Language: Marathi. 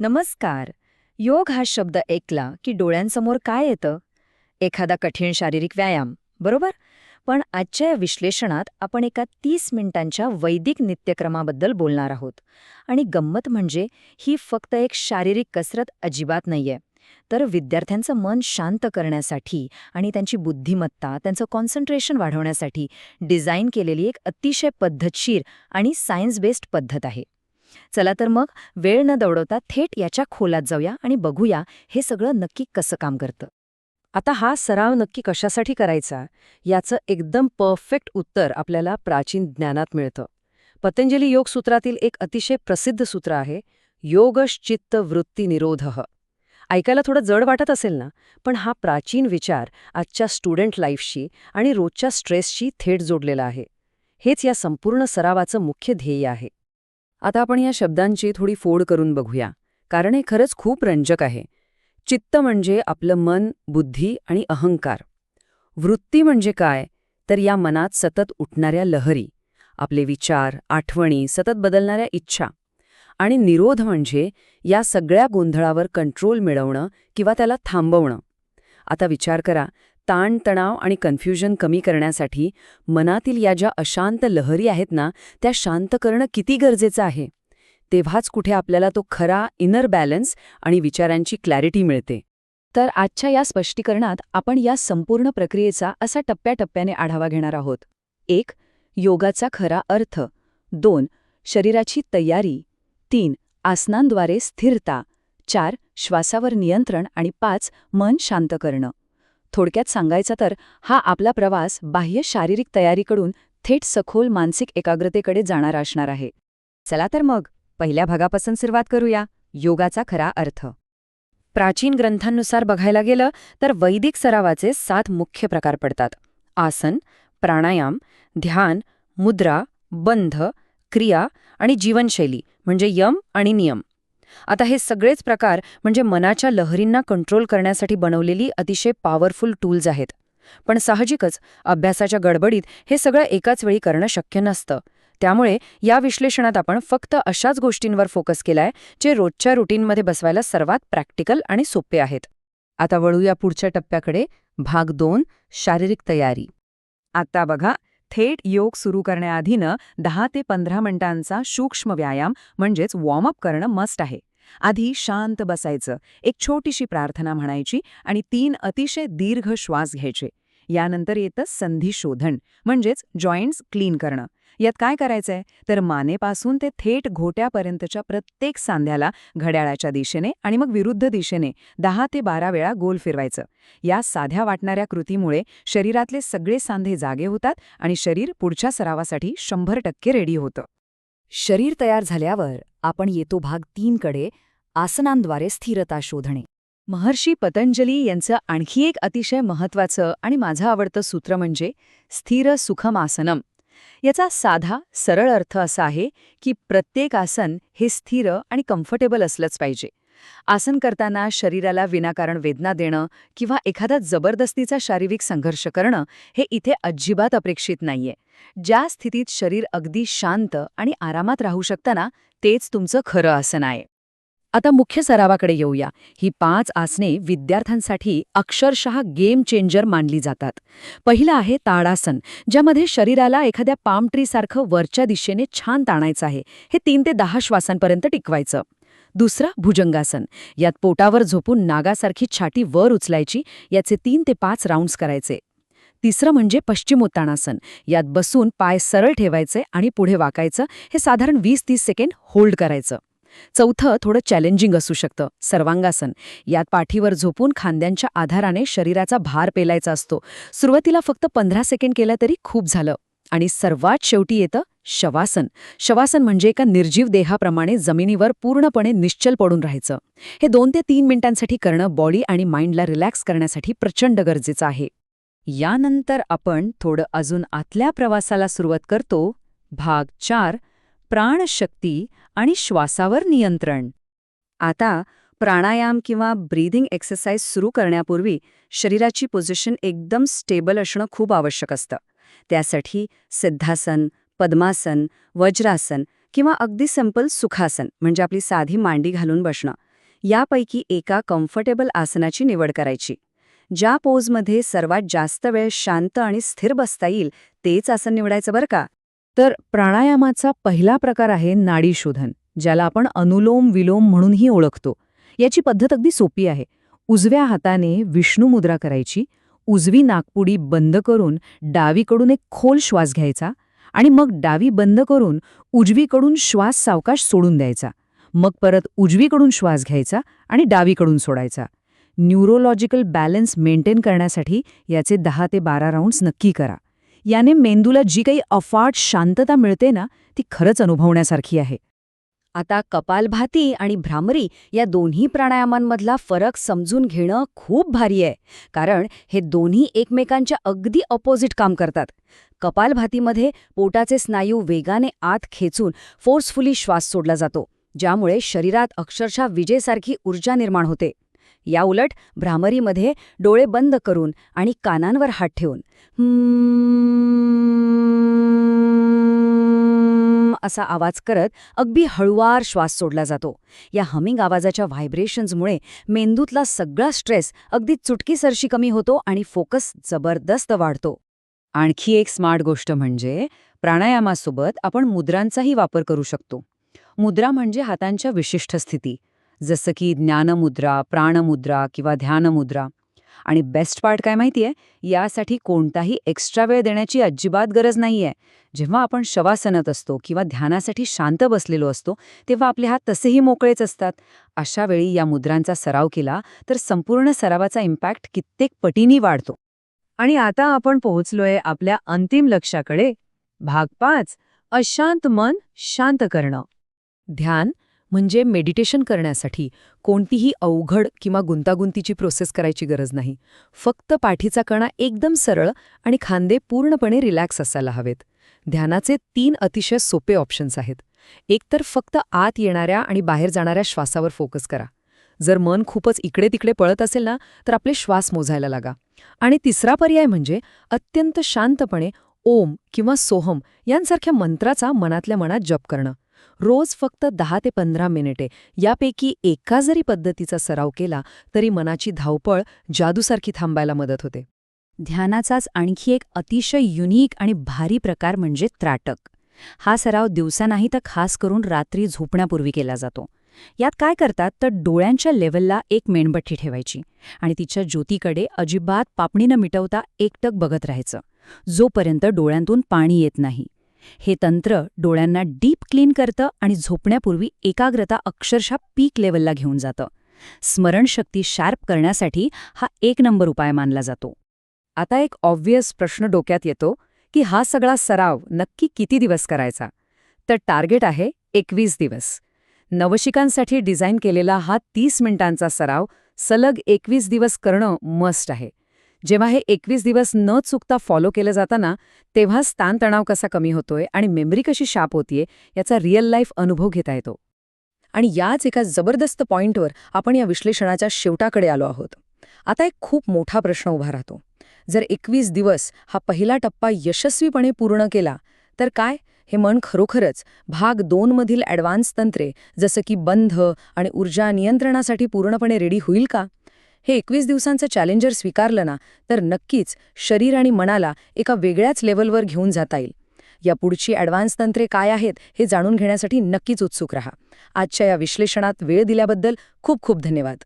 नमस्कार. योग हा शब्द ऐकला की डोळ्यांसमोर काय येतं? एखादा कठीण शारीरिक व्यायाम, बरोबर? पण आजच्या या विश्लेषणात आपण एका 30 मिनिटांच्या वैदिक नित्यक्रमाबद्दल बोलणार आहोत. आणि गंमत म्हणजे ही फक्त एक शारीरिक कसरत अजिबात नाहीये. तर विद्यार्थ्यांचं मन शांत करण्यासाठी आणि त्यांची बुद्धिमत्ता, त्यांचं कॉन्सन्ट्रेशन वाढवण्यासाठी डिझाईन केलेली एक अतिशय पद्धतशीर आणि सायन्स बेस्ड पद्धत आहे. चला तर मग वेळ न दवडवता थेट याच्या खोलात जाऊया आणि बघूया हे सगळं नक्की कसं काम करतं. आता हा सराव नक्की कशासाठी करायचा याचं एकदम परफेक्ट उत्तर आपल्याला प्राचीन ज्ञानात मिळतं. पतंजली योगसूत्रातील एक अतिशय प्रसिद्ध सूत्र आहे, योगश्चित्त वृत्ती निरोधः. ऐकायला थोडं जड वाटत असेल ना, पण हा प्राचीन विचार आजच्या स्टुडंट लाईफशी आणि रोजच्या स्ट्रेसशी थेट जोडलेला आहे. हेच या संपूर्ण सरावाचं मुख्य ध्येय आहे. आता आपण या शब्दांची थोडी फोड करून बघूया, कारण हे खरंच खूप रंजक आहे. चित्त म्हणजे आपलं मन, बुद्धी आणि अहंकार. वृत्ती म्हणजे काय, तर या मनात सतत उठणाऱ्या लहरी, आपले विचार, आठवणी, सतत बदलणाऱ्या इच्छा. आणि निरोध म्हणजे या सगळ्या गोंधळावर कंट्रोल मिळवणं किंवा त्याला थांबवणं. आता विचार करा, ताणतणाव आणि कन्फ्युजन कमी करण्यासाठी मनातील या ज्या अशांत लहरी आहेत ना, त्या शांत करणं किती गरजेचं आहे. तेव्हाच कुठे आपल्याला तो खरा इनर बॅलन्स आणि विचारांची क्लॅरिटी मिळते. तर आजच्या या स्पष्टीकरणात आपण या संपूर्ण प्रक्रियेचा असा टप्प्याटप्प्याने आढावा घेणार आहोत. 1. योगाचा खरा अर्थ. 2. शरीराची तयारी. 3. आसनांद्वारे स्थिरता. 4. श्वासावर नियंत्रण. आणि 5. मन शांत करणं. थोडक्यात सांगायचं तर हा आपला प्रवास बाह्य शारीरिक तयारीकडून थेट सखोल मानसिक एकाग्रतेकडे जाणारा असणार आहे. चला तर मग पहिल्या भागापासून सुरुवात करूया, योगाचा खरा अर्थ. प्राचीन ग्रंथांनुसार बघायला गेलं तर वैदिक सरावाचे 7 मुख्य प्रकार पडतात. आसन, प्राणायाम, ध्यान, मुद्रा, बंध, क्रिया आणि जीवनशैली म्हणजे यम आणि नियम. आता हे सगळेच प्रकार म्हणजे मनाच्या लहरींना कंट्रोल करण्यासाठी बनवलेली अतिशय पॉवरफुल टूल्स आहेत. पण साहजिकच अभ्यासाच्या गडबडीत हे सगळं एकाच वेळी करणं शक्य नसतं. त्यामुळे या विश्लेषणात आपण फक्त अशाच गोष्टींवर फोकस केलाय जे रोजच्या रुटीनमध्ये बसवायला सर्वात प्रॅक्टिकल आणि सोपे आहेत. आता वळूया पुढच्या टप्प्याकडे, भाग 2, शारीरिक तयारी. आता बघा, थेट योग सुरू करण्याआधीनं 10 ते 15 मिनिटांचा सूक्ष्म व्यायाम म्हणजेच वॉर्मअप करणं मस्ट आहे. आधी शांत बसायचं, एक छोटीशी प्रार्थना म्हणायची आणि 3 अतिशय दीर्घ श्वास घ्यायचे. यानंतर येतं संधी शोधन म्हणजेच जॉईंट्स क्लीन करणं. यात काय करायचंय तर मानेपासून ते थेट घोट्यापर्यंतच्या प्रत्येक सांध्याला घड्याळाच्या दिशेने आणि मग विरुद्ध दिशेने 10 ते 12 वेळा गोल फिरवायचं. या साध्या वाटणाऱ्या कृतीमुळे शरीरातले सगळे सांधे जागे होतात आणि शरीर पुढच्या सरावासाठी 100% रेडी होतं. शरीर तयार झाल्यावर आपण येतो भाग 3 कडे, आसनांद्वारे स्थिरता शोधणे. महर्षी पतंजली यांचं आणखी एक अतिशय महत्त्वाचं आणि माझं आवडतं सूत्र म्हणजे स्थिर सुखम आसनम. याचा साधा सरळ अर्थ असा आहे की प्रत्येक आसन हे स्थिर आणि कम्फर्टेबल असलंच पाहिजे. आसन करताना शरीराला विनाकारण वेदना देणं किंवा एखादा जबरदस्तीचा शारीरिक संघर्ष करणं हे इथे अजिबात अपेक्षित नाहीये. ज्या स्थितीत शरीर अगदी शांत आणि आरामात राहू शकतं ना, तेच तुमचं खरं आसन आहे. आता मुख्य सरावाकडे येऊया. ही 5 आसने विद्यार्थ्यांसाठी अक्षरशः गेम चेंजर मानली जातात. पहिलं आहे ताडासन, ज्यामध्ये शरीराला एखाद्या पाम ट्रीसारखं वरच्या दिशेने छान ताणायचं आहे. हे 3 ते 10 श्वासांपर्यंत टिकवायचं. दुसरं भुजंगासन, यात पोटावर झोपून नागासारखी छाती वर उचलायची. याचे 3 ते 5 राऊंड्स करायचे. तिसरं म्हणजे पश्चिमोत्तानासन, यात बसून पाय सरळ ठेवायचे आणि पुढे वाकायचं. हे साधारण 20-30 सेकंड होल्ड करायचं. चौथं थोडं चॅलेंजिंग असू शकतं, सर्वांगासन. यात पाठीवर झोपून खांद्यांच्या आधाराने शरीराचा भार पेलायचा असतो. सुरुवातीला फक्त 15 सेकंड केलं तरी खूप झालं. आणि सर्वात शेवटी येतं शवासन. शवासन म्हणजे एका निर्जीव देहाप्रमाणे जमिनीवर पूर्णपणे निश्चल पडून राहायचं. हे 2 ते 3 मिनिटांसाठी करणं बॉडी आणि माइंडला रिलॅक्स करण्यासाठी प्रचंड गरजेचं आहे. यानंतर आपण थोडं अजून आतल्या प्रवासाला सुरुवात करतो, भाग 4, प्राणशक्ती आणि श्वासावर नियंत्रण. आता प्राणायाम किंवा ब्रीदिंग एक्सरसाइज सुरू करण्यापूर्वी शरीराची पोझिशन एकदम स्टेबल असणं खूप आवश्यक असतं. त्यासाठी सिद्धासन, पद्मासन, वज्रासन किंवा अगदी सिंपल सुखासन म्हणजे आपली साधी मांडी घालून बसणं यापैकी एका कम्फर्टेबल आसनाची निवड करायची. ज्या पोजमध्ये सर्वात जास्त वेळ शांत आणि स्थिर बसता येईल तेच आसन निवडायचं बरं का. तर प्राणायामाचा पहिला प्रकार आहे नाडी शोधन, ज्याला आपण अनुलोम विलोम म्हणूनही ओळखतो. याची पद्धत अगदी सोपी आहे. उजव्या हाताने विष्णू मुद्रा करायची, उजवी नाकपुडी बंद करून डावीकडून एक खोल श्वास घ्यायचा आणि मग डावी बंद करून उजवीकडून श्वास सावकाश सोडून द्यायचा. मग परत उजवीकडून श्वास घ्यायचा आणि डावीकडून सोडायचा. न्यूरोलॉजिकल बॅलन्स मेंटेन करण्यासाठी याचे 10 ते 12 राऊंड्स नक्की करा. याने मेंदूला जी काही अफाट शांतता मिळते ना, ती खरंच अनुभवण्यासारखी आहे. आता कपालभाती आणि भ्रामरी या दोन्ही प्राणायामांमधला फरक समजून घेणं खूप भारी आहे, कारण हे दोन्ही एकमेकांच्या अगदी ऑपोजिट काम करतात. कपालभातीमध्ये पोटाचे स्नायू वेगाने आत खेचून फोर्सफुली श्वास सोडला जातो, ज्यामुळे शरीरात अक्षरशः विजेसारखी ऊर्जा निर्माण होते. याउलट भ्रामरीमध्ये डोळे बंद करून आणि कानांवर हात ठेवून असा आवाज करत अगदी हळुवार श्वास सोडला जातो. या हमिंग आवाजाच्या व्हायब्रेशन्समुळे मेंदूतला सगळा स्ट्रेस अगदी चुटकीसरशी कमी होतो आणि फोकस जबरदस्त वाढतो. आणखी एक स्मार्ट गोष्ट म्हणजे प्राणायामासोबत आपण मुद्रांचाही वापर करू शकतो. मुद्रा म्हणजे हातांच्या विशिष्ट स्थिती, जसं की ज्ञानमुद्रा, प्राणमुद्रा किंवा ध्यानमुद्रा. आणि बेस्ट पार्ट काय माहितीये, यासाठी कोणताही एक्स्ट्रा वेळ देण्याची अजिबात गरज नाहीये. जेव्हा आपण शवासनात असतो किंवा ध्यानासाठी शांत बसलेलो असतो, तेव्हा आपले हात तसेही मोकळेच असतात. अशा वेळी या मुद्रांचा सराव केला तर संपूर्ण सरावाचा इम्पॅक्ट कित्येक पटींनी वाढतो. आणि आता आपण पोहोचलोय आपल्या अंतिम लक्ष्याकडे. भाग 5, अशांत मन शांत करणं. ध्यान म्हणजे मेडिटेशन करण्यासाठी कोणतीही अवघड किंवा गुंतागुंतीची प्रोसेस करायची गरज नाही. फक्त पाठीचा कणा एकदम सरळ आणि खांदे पूर्णपणे रिलॅक्स असायला हवेत. ध्यानाचे 3 अतिशय सोपे ऑप्शन्स आहेत. एक तर फक्त आत येणाऱ्या आणि बाहेर जाणाऱ्या श्वासावर फोकस करा. जर मन खूपच इकडे तिकडे पळत असेल ना, तर आपले श्वास मोजायला लागा. आणि तिसरा पर्याय म्हणजे अत्यंत शांतपणे ओम किंवा सोहम यांसारख्या मंत्राचा मनातल्या मनात जप करणं. रोज फक्त 10 ते 15 मिनिटे यापैकी एका जरी पद्धतीचा सराव केला तरी मनाची धावपळ जादूसारखी थांबायला मदत होते. ध्यानाचाच आणखी एक अतिशय युनिक आणि भारी प्रकार म्हणजे त्राटक. हा सराव दिवसा नाही तर खास करून रात्री झोपण्यापूर्वी केला जातो. यात काय करतात तर डोळ्यांच्या लेव्हलला एक मेणबत्ती ठेवायची आणि तिच्या ज्योतीकडे अजिबात पापणी न मिटवता एकटक बघत राहायचं, जोपर्यंत डोळ्यांतून पाणी येत नाही. हे तंत्र डोळ्यांना डीप क्लीन करतं आणि झोपण्यापूर्वी एकाग्रता अक्षरशः पीक लेव्हलला घेऊन जातं. स्मरणशक्ती शार्प करण्यासाठी हा 1 नंबर उपाय मानला जातो. आता एक ऑब्व्हियस प्रश्न डोक्यात येतो की हा सगळा सराव नक्की किती दिवस करायचा? तर टार्गेट आहे 21 दिवस. नवशिकांसाठी डिझाईन केलेला हा 30 मिनिटांचा सराव सलग 21 दिवस करणं मस्ट आहे. जेव्हा हे 21 दिवस न चुकता फॉलो केलं जातं ना, तेव्हाच ताणतणाव कसा कमी होतोय आणि मेमरी कशी शार्प होतीये याचा रिअल लाईफ अनुभव घेता येतो. आणि याच एका जबरदस्त पॉइंटवर आपण या विश्लेषणाच्या शेवटाकडे आलो आहोत. आता एक खूप मोठा प्रश्न उभा राहतो. जर 21 दिवस हा पहिला टप्पा यशस्वीपणे पूर्ण केला तर काय हे मन खरोखरच भाग 2 मधील ॲडव्हान्स तंत्रे जसं की बंध आणि ऊर्जा नियंत्रणासाठी पूर्णपणे रेडी होईल का? हे 21 दिवसांचं चॅलेंजर स्वीकारलं ना तर नक्कीच शरीर आणि मनाला एका वेगळ्याच लेव्हलवर घेऊन जाता येईल. या पुढची ॲडव्हान्स तंत्रे काय आहेत हे जाणून घेण्यासाठी नक्कीच उत्सुक रहा. आजच्या या विश्लेषणात वेळ दिल्याबद्दल खूप खूप धन्यवाद.